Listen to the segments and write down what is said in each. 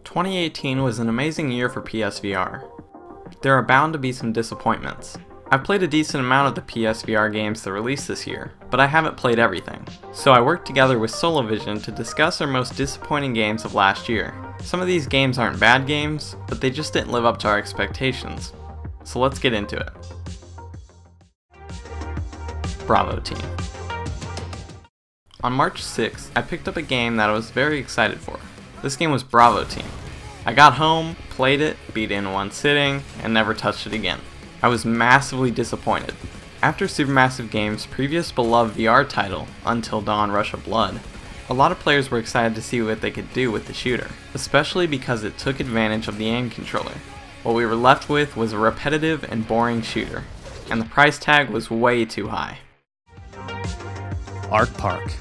2018 was an amazing year for PSVR. There are bound to be some disappointments. I've played a decent amount of the PSVR games that released this year, but I haven't played everything. So I worked together with SoloVision to discuss our most disappointing games of last year. Some of these games aren't bad games, but they just didn't live up to our expectations. So let's get into it. Bravo Team. On March 6th, I picked up a game that I was very excited for. This game was Bravo Team. I got home, played it, beat it in one sitting, and never touched it again. I was massively disappointed. After Supermassive Games' previous beloved VR title, Until Dawn Rush of Blood, a lot of players were excited to see what they could do with the shooter, especially because it took advantage of the aim controller. What we were left with was a repetitive and boring shooter, and the price tag was way too high. Ark Park.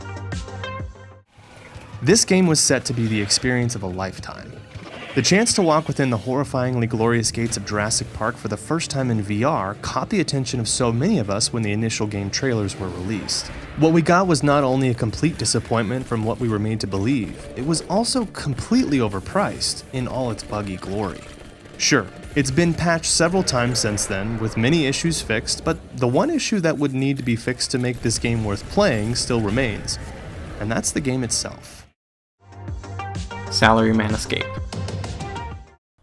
This game was set to be the experience of a lifetime. The chance to walk within the horrifyingly glorious gates of Jurassic Park for the first time in VR caught the attention of so many of us when the initial game trailers were released. What we got was not only a complete disappointment from what we were made to believe, it was also completely overpriced in all its buggy glory. Sure, it's been patched several times since then, with many issues fixed, but the one issue that would need to be fixed to make this game worth playing still remains, and that's the game itself. Salaryman Escape.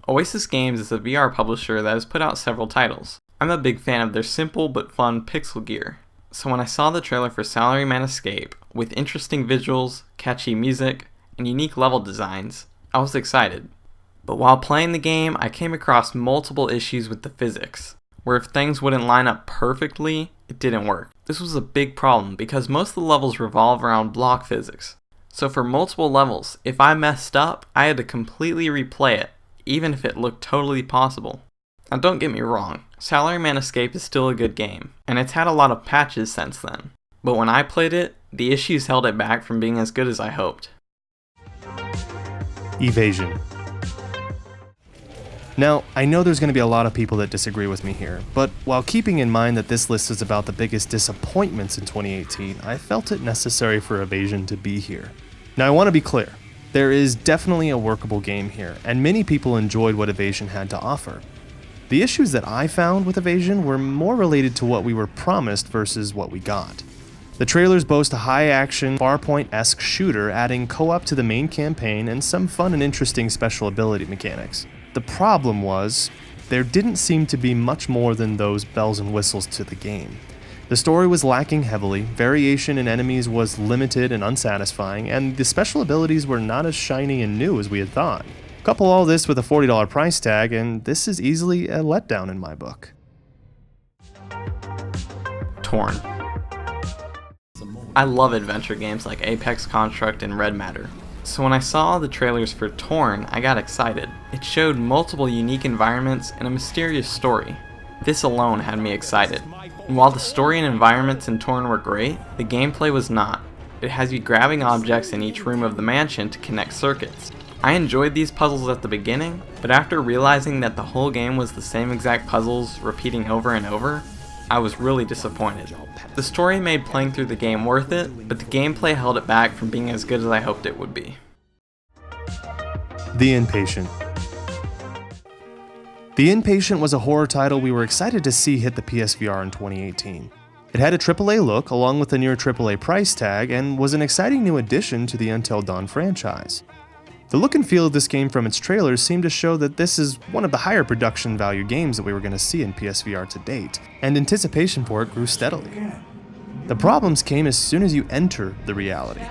Oasis Games is a VR publisher that has put out several titles. I'm a big fan of their simple but fun pixel gear, so when I saw the trailer for Salaryman Escape, with interesting visuals, catchy music, and unique level designs, I was excited. But while playing the game, I came across multiple issues with the physics, where if things wouldn't line up perfectly, it didn't work. This was a big problem because most of the levels revolve around block physics. So for multiple levels, if I messed up, I had to completely replay it, even if it looked totally possible. Now don't get me wrong, Salaryman Escape is still a good game, and it's had a lot of patches since then. But when I played it, the issues held it back from being as good as I hoped. Evasion. Now, I know there's going to be a lot of people that disagree with me here, but while keeping in mind that this list is about the biggest disappointments in 2018, I felt it necessary for Evasion to be here. Now, I want to be clear. There is definitely a workable game here, and many people enjoyed what Evasion had to offer. The issues that I found with Evasion were more related to what we were promised versus what we got. The trailers boast a high-action, Farpoint-esque shooter adding co-op to the main campaign and some fun and interesting special ability mechanics. The problem was, there didn't seem to be much more than those bells and whistles to the game. The story was lacking heavily, variation in enemies was limited and unsatisfying, and the special abilities were not as shiny and new as we had thought. Couple all this with a $40 price tag, and this is easily a letdown in my book. Torn. I love adventure games like Apex Construct and Red Matter. So when I saw the trailers for Torn, I got excited. It showed multiple unique environments and a mysterious story. This alone had me excited. And while the story and environments in Torn were great, the gameplay was not. It has you grabbing objects in each room of the mansion to connect circuits. I enjoyed these puzzles at the beginning, but after realizing that the whole game was the same exact puzzles repeating over and over, I was really disappointed. The story made playing through the game worth it, but the gameplay held it back from being as good as I hoped it would be. The Inpatient. The Inpatient was a horror title we were excited to see hit the PSVR in 2018. It had a AAA look along with a near AAA price tag and was an exciting new addition to the Until Dawn franchise. The look and feel of this game from its trailers seemed to show that this is one of the higher production value games that we were going to see in PSVR to date, and anticipation for it grew steadily. The problems came as soon as you enter the reality.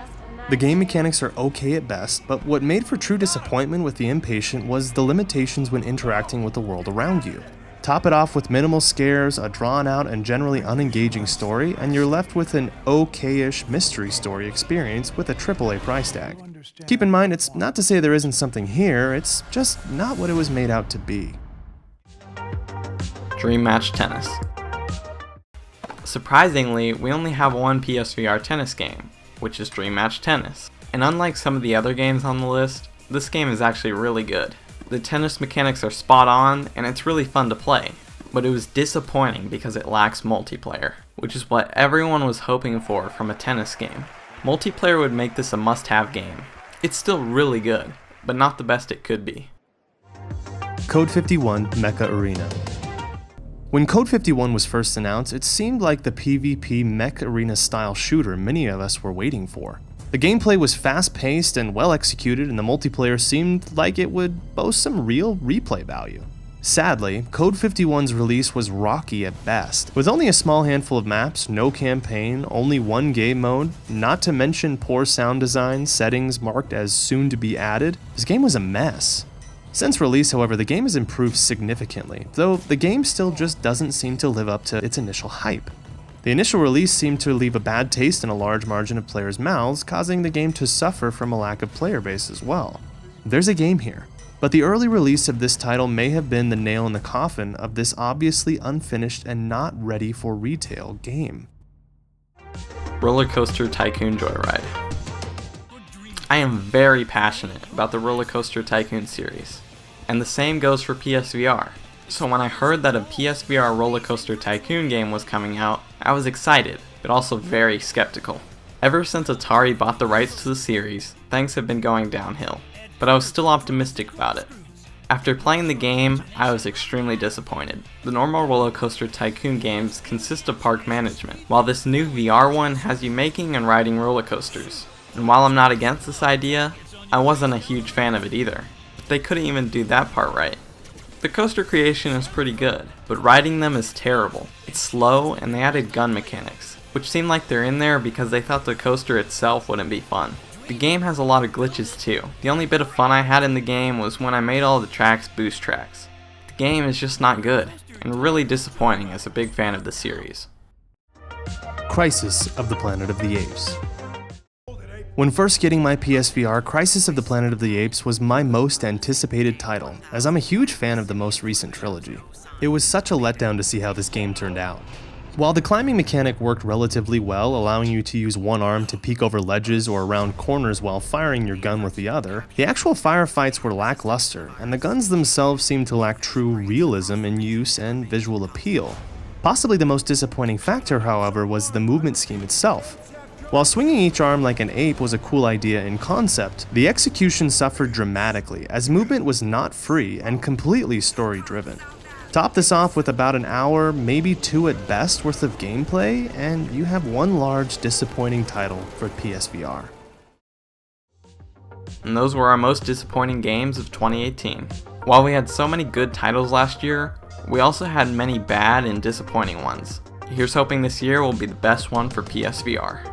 The game mechanics are okay at best, but what made for true disappointment with The Inpatient was the limitations when interacting with the world around you. Top it off with minimal scares, a drawn-out and generally unengaging story, and you're left with an okay-ish mystery story experience with a AAA price tag. Keep in mind, it's not to say there isn't something here, it's just not what it was made out to be. Dream Match Tennis. Surprisingly, we only have one PSVR tennis game, which is Dream Match Tennis. And unlike some of the other games on the list, this game is actually really good. The tennis mechanics are spot on, and it's really fun to play. But it was disappointing because it lacks multiplayer, which is what everyone was hoping for from a tennis game. Multiplayer would make this a must-have game. It's still really good, but not the best it could be. Code 51 Mecha Arena. When Code 51 was first announced, it seemed like the PvP mech arena style shooter many of us were waiting for. The gameplay was fast-paced and well executed, and the multiplayer seemed like it would boast some real replay value. Sadly, Code 51's release was rocky at best. With only a small handful of maps, no campaign, only one game mode, not to mention poor sound design, settings marked as soon to be added, this game was a mess. Since release, however, the game has improved significantly, though the game still just doesn't seem to live up to its initial hype. The initial release seemed to leave a bad taste in a large margin of players' mouths, causing the game to suffer from a lack of player base as well. There's a game here, but the early release of this title may have been the nail in the coffin of this obviously unfinished and not ready for retail game. Roller Coaster Tycoon Joyride. I am very passionate about the Roller Coaster Tycoon series, and the same goes for PSVR. So when I heard that a PSVR Roller Coaster Tycoon game was coming out, I was excited, but also very skeptical. Ever since Atari bought the rights to the series, things have been going downhill, but I was still optimistic about it. After playing the game, I was extremely disappointed. The normal Roller Coaster Tycoon games consist of park management, while this new VR one has you making and riding roller coasters. And while I'm not against this idea, I wasn't a huge fan of it either. They couldn't even do that part right. The coaster creation is pretty good, but riding them is terrible. It's slow, and they added gun mechanics, which seem like they're in there because they thought the coaster itself wouldn't be fun. The game has a lot of glitches too. The only bit of fun I had in the game was when I made all the tracks boost tracks. The game is just not good, and really disappointing as a big fan of the series. Crisis of the Planet of the Apes. When first getting my PSVR, Crisis of the Planet of the Apes was my most anticipated title, as I'm a huge fan of the most recent trilogy. It was such a letdown to see how this game turned out. While the climbing mechanic worked relatively well, allowing you to use one arm to peek over ledges or around corners while firing your gun with the other, the actual firefights were lackluster, and the guns themselves seemed to lack true realism in use and visual appeal. Possibly the most disappointing factor, however, was the movement scheme itself. While swinging each arm like an ape was a cool idea in concept, the execution suffered dramatically as movement was not free and completely story-driven. Top this off with about an hour, maybe two at best, worth of gameplay, and you have one large disappointing title for PSVR. And those were our most disappointing games of 2018. While we had so many good titles last year, we also had many bad and disappointing ones. Here's hoping this year will be the best one for PSVR.